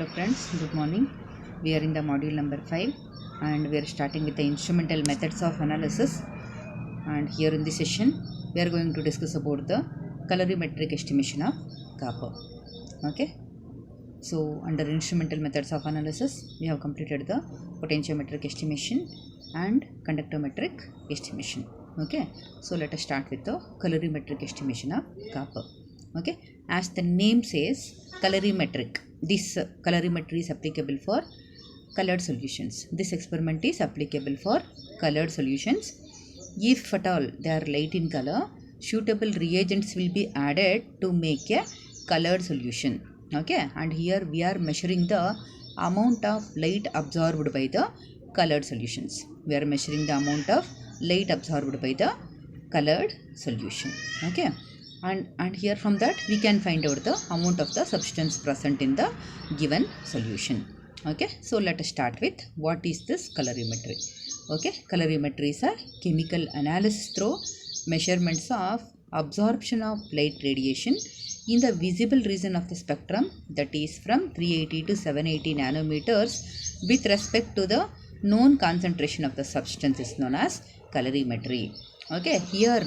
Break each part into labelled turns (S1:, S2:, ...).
S1: Hello friends, good morning. We are in the module number 5 and we are starting with the instrumental methods of analysis. And here in this session, we are going to discuss about the colorimetric estimation of copper. Okay. So under instrumental methods of analysis, we have completed the potentiometric estimation and conductometric estimation. Okay. So let us start with the colorimetric estimation of copper. Okay, as the name says, colorimetric. This colorimetry is applicable for colored solutions. This experiment is applicable for colored solutions. If at all they are light in color, suitable reagents will be added to make a colored solution. Okay, and here we are measuring the amount of light absorbed by the colored solutions. We are measuring the amount of light absorbed by the colored solution. Okay, and here from that we can find out the amount of the substance present in the given solution. Okay, so let us start with what is this colorimetry. Okay, colorimetry is a chemical analysis through measurements of absorption of light radiation in the visible region of the spectrum, that is from 380 to 780 nanometers, with respect to the known concentration of the substance is known as colorimetry. Okay, here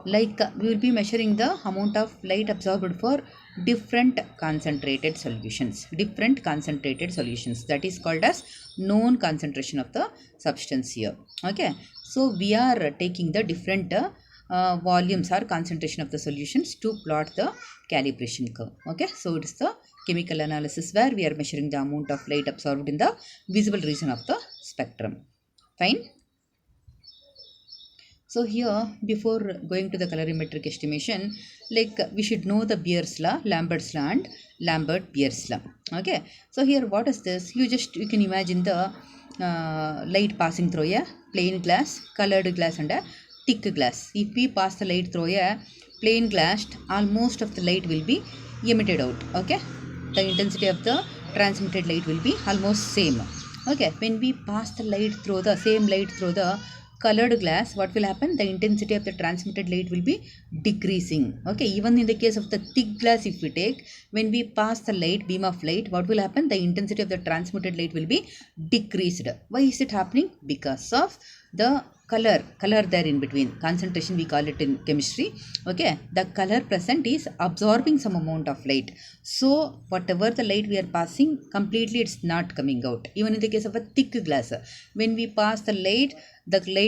S1: we will be measuring the amount of light absorbed for different concentrated solutions. That is called as known concentration of the substance here. Okay, so we are taking the different volumes or concentration of the solutions to plot the calibration curve. Okay, so it is the chemical analysis where we are measuring the amount of light absorbed in the visible region of the spectrum. Fine. So here, before going to the colorimetric estimation, we should know the Beer's law, Lambert's law and Lambert-Beer's law. Okay. So here, what is this? You can imagine the light passing through a plain glass, colored glass and a thick glass. If we pass the light through a plain glass, almost of the light will be emitted out. Okay. The intensity of the transmitted light will be almost same. Okay. When we pass the light through the same light through the colored glass, what will happen? The intensity of the transmitted light will be decreasing. Okay, even in the case of the thick glass, if we take, when we pass the beam of light, what will happen? The intensity of the transmitted light will be decreased. Why is it happening? Because of the color there in between. Concentration we call it in chemistry. Okay, the color present is absorbing some amount of light. So whatever the light we are passing, completely it's not coming out. Even in the case of a thick glass, when we pass the light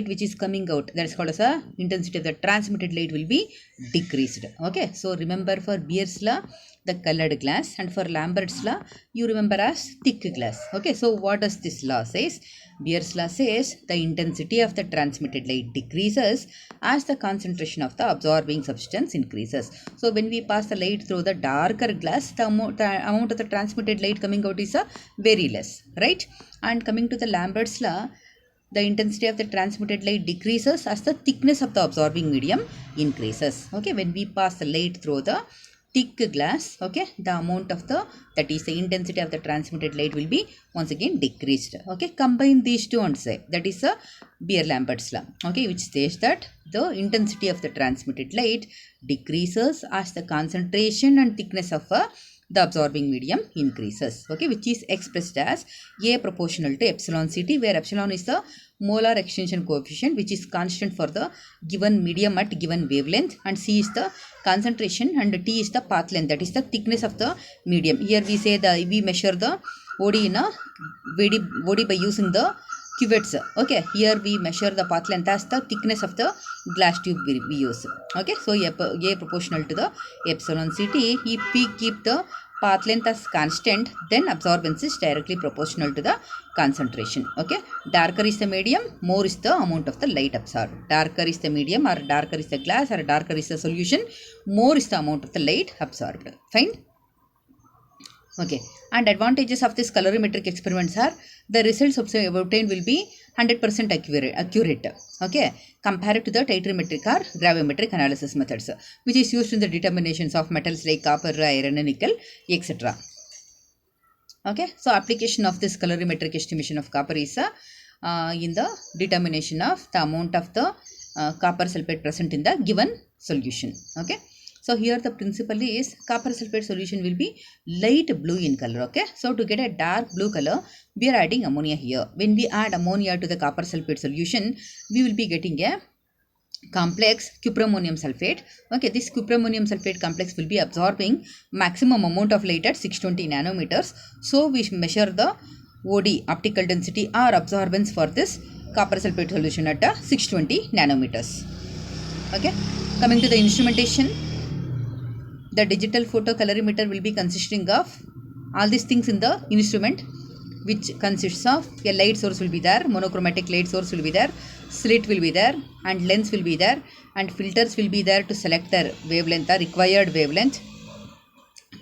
S1: which is coming out, that is called as a intensity of the transmitted light will be decreased. Okay, so remember for Beer's law, the colored glass, and for Lambert's law, you remember as thick glass. Okay, so what does this law says? Beer's law says the intensity of the transmitted light decreases as the concentration of the absorbing substance increases. So when we pass the light through the darker glass, the amount of the transmitted light coming out is very less, right? And coming to the Lambert's law, the intensity of the transmitted light decreases as the thickness of the absorbing medium increases. Okay, when we pass the light through the thick glass, okay, the amount of the intensity of the transmitted light will be once again decreased. Okay, combine these two and say that is a Beer-Lambert's law. Okay, which says that the intensity of the transmitted light decreases as the concentration and thickness of the absorbing medium increases. Okay, which is expressed as A proportional to epsilon Ct, where epsilon is the molar extension coefficient which is constant for the given medium at given wavelength, and C is the concentration and T is the path length, that is the thickness of the medium. Here we say we measure the OD in a OD by using the cuvettes. Okay, here we measure the path length as the thickness of the glass tube we use. Okay, so A proportional to the epsilon Ct. If we keep the path length as constant, then absorbance is directly proportional to the concentration. Okay, darker is the medium, more is the amount of the light absorbed. Darker is the medium, or darker is the glass, or darker is the solution, more is the amount of the light absorbed. Fine. Okay, and advantages of this colorimetric experiments are the results obtained will be 100% accurate. Okay, compared to the titrimetric or gravimetric analysis methods, which is used in the determinations of metals like copper, iron, nickel, etc. Okay, so application of this colorimetric estimation of copper is in the determination of the amount of the copper sulfate present in the given solution. Okay. So here the principle is copper sulfate solution will be light blue in color. Okay, so to get a dark blue color, we are adding ammonia here. When we add ammonia to the copper sulfate solution, we will be getting a complex cuprammonium sulfate. Okay, this cuprammonium sulfate complex will be absorbing maximum amount of light at 620 nanometers. So we measure the OD, optical density or absorbance, for this copper sulfate solution at 620 nanometers. Okay, coming to the instrumentation, the digital photocolorimeter will be consisting of all these things in the instrument, which consists of a light source will be there, monochromatic light source will be there, slit will be there, and lens will be there, and filters will be there to select the wavelength, the required wavelength.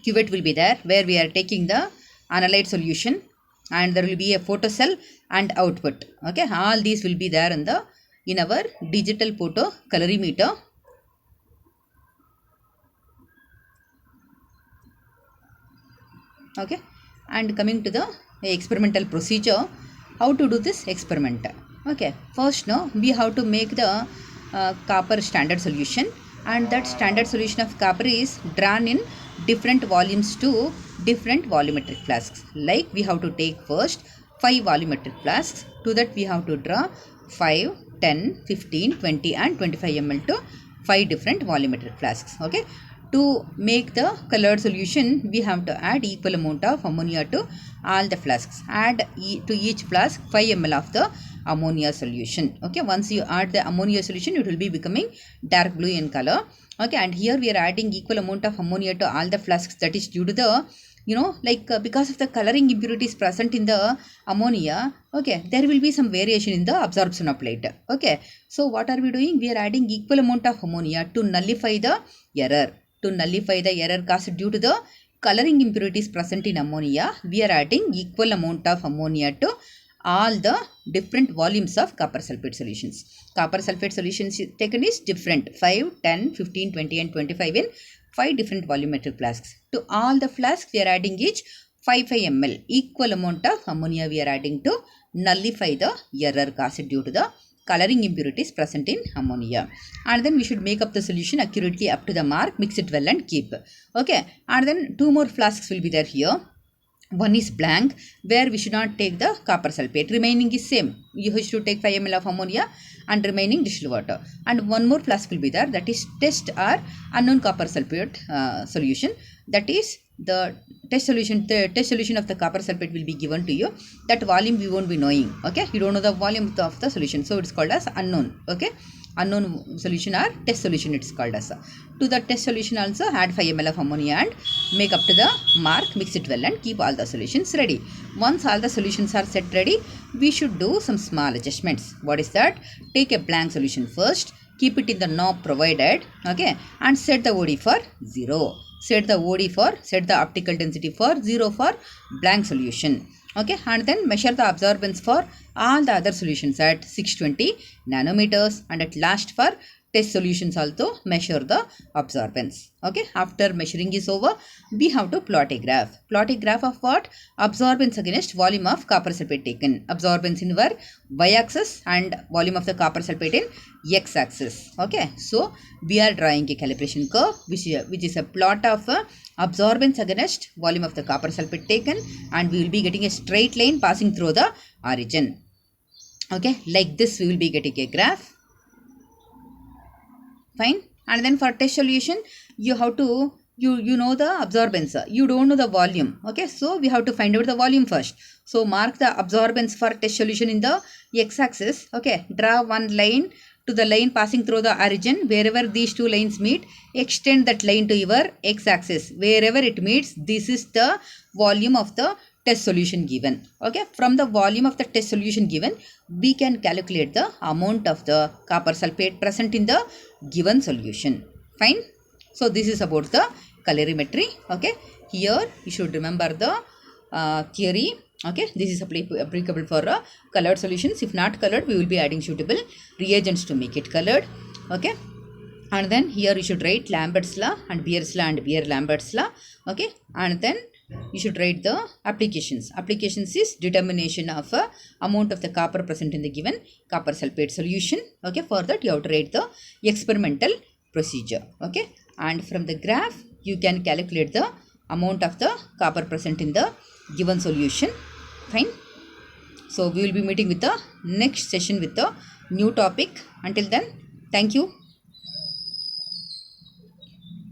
S1: Cuvette will be there where we are taking the analyte solution, and there will be a photocell and output. Okay, all these will be there in our digital photocolorimeter. Okay, and coming to the experimental procedure, how to do this experiment. Okay, first now we have to make the copper standard solution, and that standard solution of copper is drawn in different volumes to different volumetric flasks. Like we have to take first 5 volumetric flasks. To that we have to draw 5, 10, 15, 20 and 25 ml to 5 different volumetric flasks. Okay, to make the colored solution, we have to add equal amount of ammonia to all the flasks. Add to each flask 5 ml of the ammonia solution. Okay, once you add the ammonia solution, it will be becoming dark blue in color. Okay, and here we are adding equal amount of ammonia to all the flasks. That is due to the, because of the coloring impurities present in the ammonia. Okay, there will be some variation in the absorption of light. Okay, so what are we doing? We are adding equal amount of ammonia to nullify the error. To nullify the error caused due to the coloring impurities present in ammonia, we are adding equal amount of ammonia to all the different volumes of copper sulfate solutions. Copper sulfate solutions taken is different, 5, 10, 15, 20 and 25 in 5 different volumetric flasks. To all the flasks, we are adding each 5 ml. Equal amount of ammonia we are adding to nullify the error caused due to the coloring impurities present in ammonia. And then we should make up the solution accurately up to the mark, mix it well and keep. Okay, and then 2 more flasks will be there here. One is blank, where we should not take the copper sulfate. Remaining is same. You should take 5 ml of ammonia and remaining distilled water. And one more flask will be there, that is test or unknown copper sulfate solution. That is the test solution. The test solution of the copper sulfate will be given to you. That volume we won't be knowing. Okay, you don't know the volume of the solution, so it's called as unknown. Okay, unknown solution or test solution it's called as. To the test solution also add 5 ml of ammonia and make up to the mark, mix it well and keep all the solutions ready. Once all the solutions are set ready, we should do some small adjustments. What is that? Take a blank solution first, keep it in the knob provided, okay, and set the OD for 0. Set the optical density for 0 for blank solution. Okay, and then measure the absorbance for all the other solutions at 620 nanometers, and at last for test solutions also measure the absorbance. Okay, after measuring is over, we have to plot a graph. Plot a graph of what? Absorbance against volume of copper sulfate taken. Absorbance in our y-axis and volume of the copper sulfate in x-axis. Okay, so we are drawing a calibration curve which is a plot of absorbance against volume of the copper sulfate taken, and we will be getting a straight line passing through the origin. Okay, like this we will be getting a graph. Fine. And then for test solution, you have to, you know the absorbance, you don't know the volume. Okay, so we have to find out the volume first. So mark the absorbance for test solution in the x-axis. Okay, draw one line to the line passing through the origin. Wherever these two lines meet, extend that line to your x-axis. Wherever it meets, this is the volume of the test solution given. Okay, from the volume of the test solution given, we can calculate the amount of the copper sulfate present in the given solution. Fine. So this is about the colorimetry. Okay, here you should remember the theory. Okay, this is applicable for colored solutions. If not colored, we will be adding suitable reagents to make it colored. Okay, and then here you should write Lambert's law and Beer's law and Beer-Lambert's law. Okay, and then you should write the applications. Applications is determination of amount of the copper present in the given copper sulfate solution. Okay, for that you have to write the experimental procedure. Okay, and from the graph you can calculate the amount of the copper present in the given solution. Fine. So we will be meeting with the next session with the new topic. Until then, thank you.